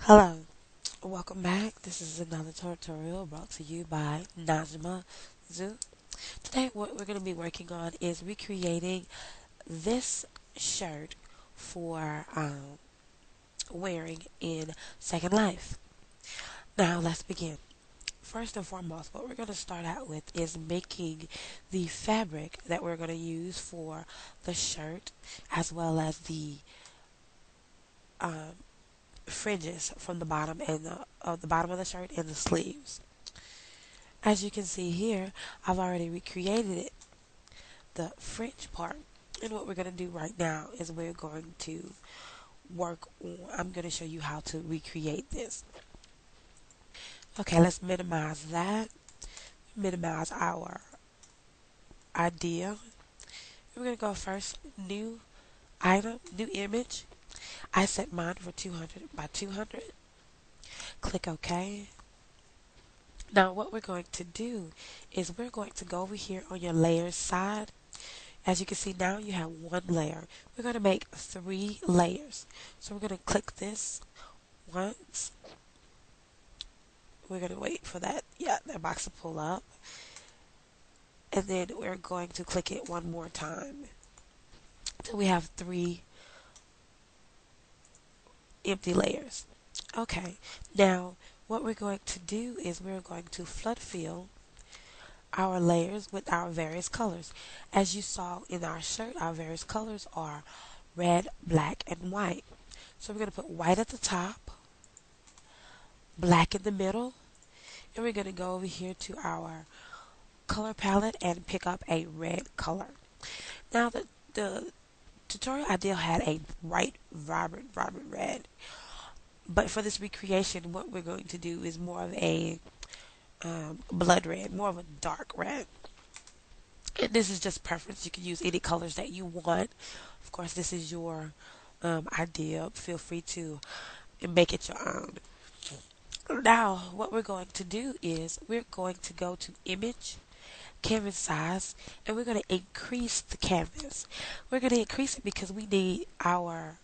Hello, welcome back. This is another tutorial brought to you by Najma Zoo. Today what we're going to be working on is recreating this shirt for wearing in Second Life. Now let's begin. First and foremost, what we're going to start out with is making the fabric that we're going to use for the shirt as well as the um, fringes from the bottom and the bottom of the shirt and the sleeves. As you can see here, I've already recreated it, the fringe part. And what we're going to do right now is we're going to work on, I'm going to show you how to recreate this. Okay, let's minimize that. Minimize our idea. We're going to go first, new item, new image. I set mine for 200 by 200. Click OK. Now what we're going to do is we're going to go over here on your layers side. As you can see now you have one layer. We're going to make 3 layers. So we're going to click this once. We're going to wait for that box to pull up. And then we're going to click it one more time. So we have 3 empty layers. Okay, now what we're going to do is we're going to flood fill our layers with our various colors. As you saw in our shirt, our various colors are red, black, and white. So we're going to put white at the top, black in the middle, and we're going to go over here to our color palette and pick up a red color. Now the tutorial ideal had a bright, vibrant red. But for this recreation, what we're going to do is more of a blood red, more of a dark red. And this is just preference. You can use any colors that you want. Of course, this is your idea. Feel free to make it your own. Now, what we're going to do is we're going to go to image, canvas size, and we're going to increase the canvas. We're going to increase it because we need our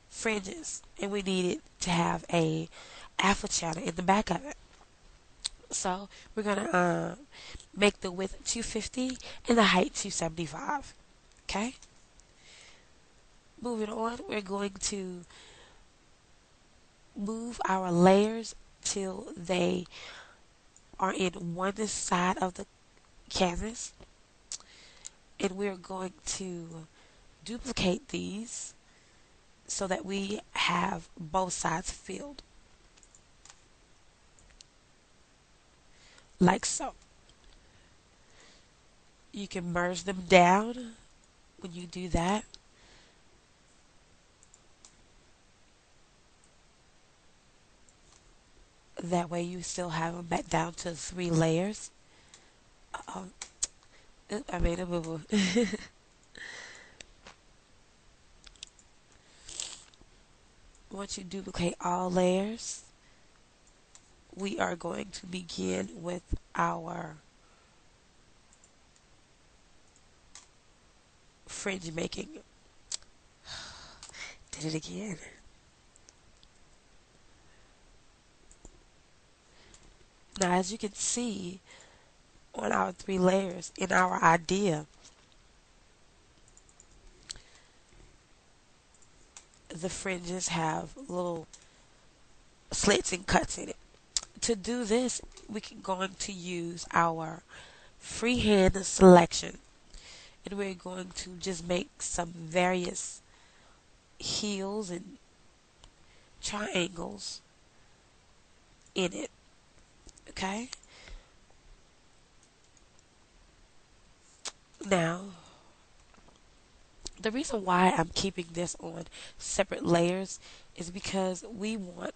fringes and we need it to have a alpha channel in the back of it. So we're going to make the width 250 and the height 275. Okay? Moving on, we're going to move our layers till they are in one side of the canvas. And we're going to duplicate these so that we have both sides filled. Like so. You can merge them down when you do that. That way you still have them back down to 3 layers. I made a boo-boo. Once you duplicate all layers, we are going to begin with our fringe making. Did it again. Now, as you can see on our 3 layers in our idea, the fringes have little slits and cuts in it. To do this, we can going to use our freehand selection, and we're going to just make some various heels and triangles in it. Okay? Now, the reason why I'm keeping this on separate layers is because we want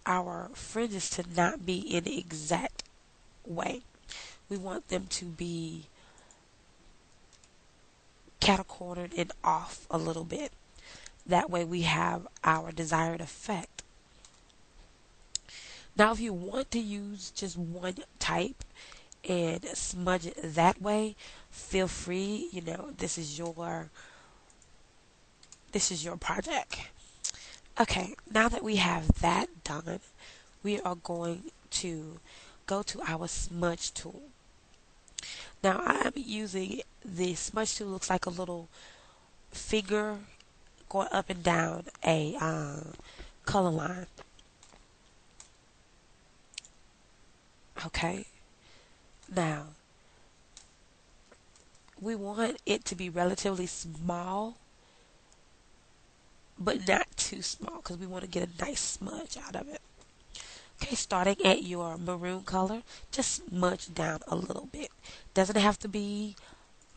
our fringes to not be in the exact way. We want them to be catty-cornered and off a little bit. That way we have our desired effect. Now, if you want to use just one type and smudge it that way, feel free. You know, this is your project. Okay, now that we have that done, we are going to go to our smudge tool. Now I'm using the smudge tool, looks like a little finger going up and down a color line. Okay, now we want it to be relatively small, but not too small because we want to get a nice smudge out of it. Okay, starting at your maroon color, just smudge down a little bit. Doesn't have to be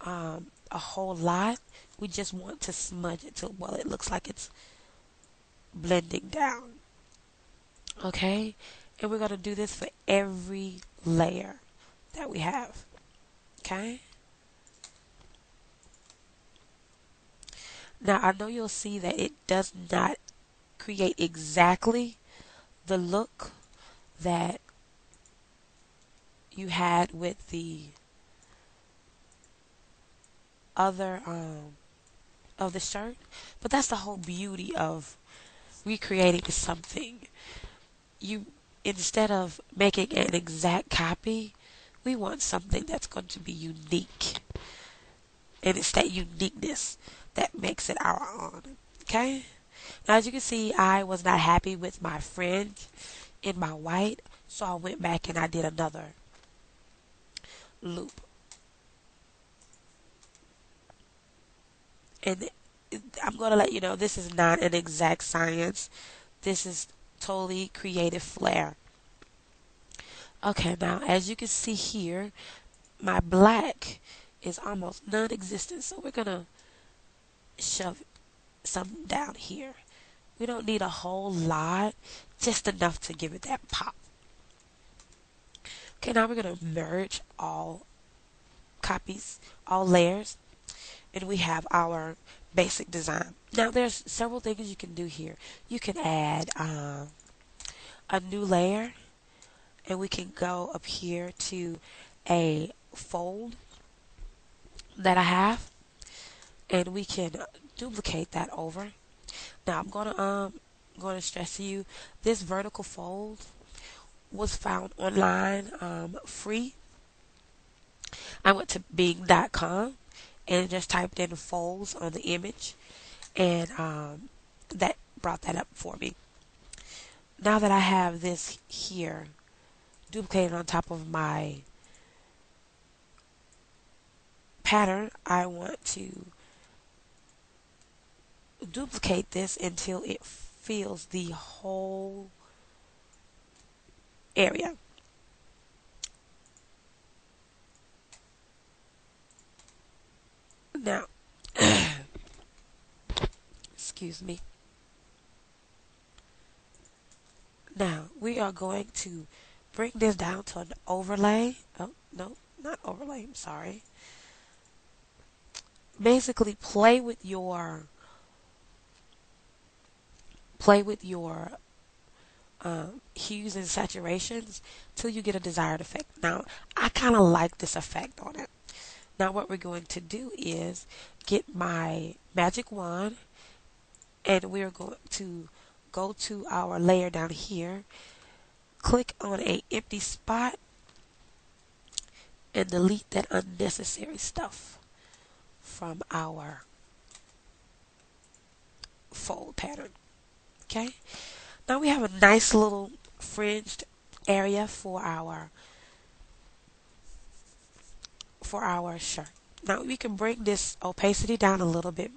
a whole lot. We just want to smudge it till well it looks like it's blending down. Okay, and we're going to do this for every layer that we have. Okay, now I know you'll see that it does not create exactly the look that you had with the other of the shirt, but that's the whole beauty of recreating something. You instead of making an exact copy, we want something that's going to be unique, and it's that uniqueness that makes it our own. Okay, now as you can see, I was not happy with my fringe in my white, so I went back and I did another loop. And I'm going to let you know this is not an exact science. This is totally creative flair. Okay, now as you can see here, my black is almost non-existent, so we're going to shove some down here. We don't need a whole lot, just enough to give it that pop. Okay, now we're going to merge all copies, all layers, and we have our basic design. Now there's several things you can do here. You can add a new layer, and we can go up here to a fold that I have, and we can duplicate that over. Now I'm gonna stress to you this vertical fold was found online free. I went to Bing.com and just typed in folds on the image, and that brought that up for me. Now that I have this here duplicated on top of my pattern, I want to duplicate this until it fills the whole area. Now, excuse me. Now, we are going to bring this down to an overlay. Oh, no, not overlay, I'm sorry. Basically, play with your hues and saturations till you get a desired effect. Now, I kind of like this effect on it. Now, what we're going to do is get my magic wand, and we're going to go to our layer down here, click on a empty spot, and delete that unnecessary stuff from our fold pattern. Okay, now we have a nice little fringed area for our shirt. Now we can bring this opacity down a little bit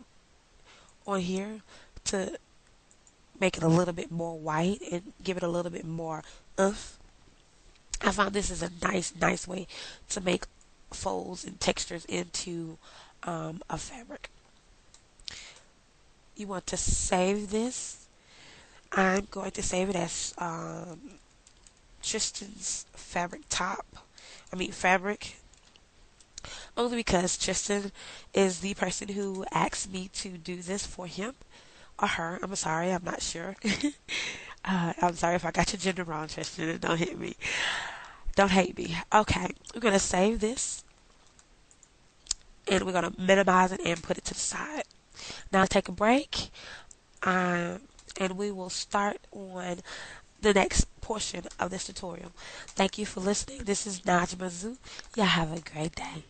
on here to make it a little bit more white and give it a little bit more oomph. I found this is a nice way to make folds and textures into a fabric. You want to save this. I'm going to save it as Tristan's fabric, only because Tristan is the person who asked me to do this for him or her. I'm sorry, I'm not sure. I'm sorry if I got your gender wrong, Tristan. Don't hit me. Don't hate me. Okay, we're going to save this, and we're going to minimize it and put it to the side. Now, take a break. and we will start on the next portion of this tutorial. Thank you for listening. This is Najma Zoo. Y'all have a great day.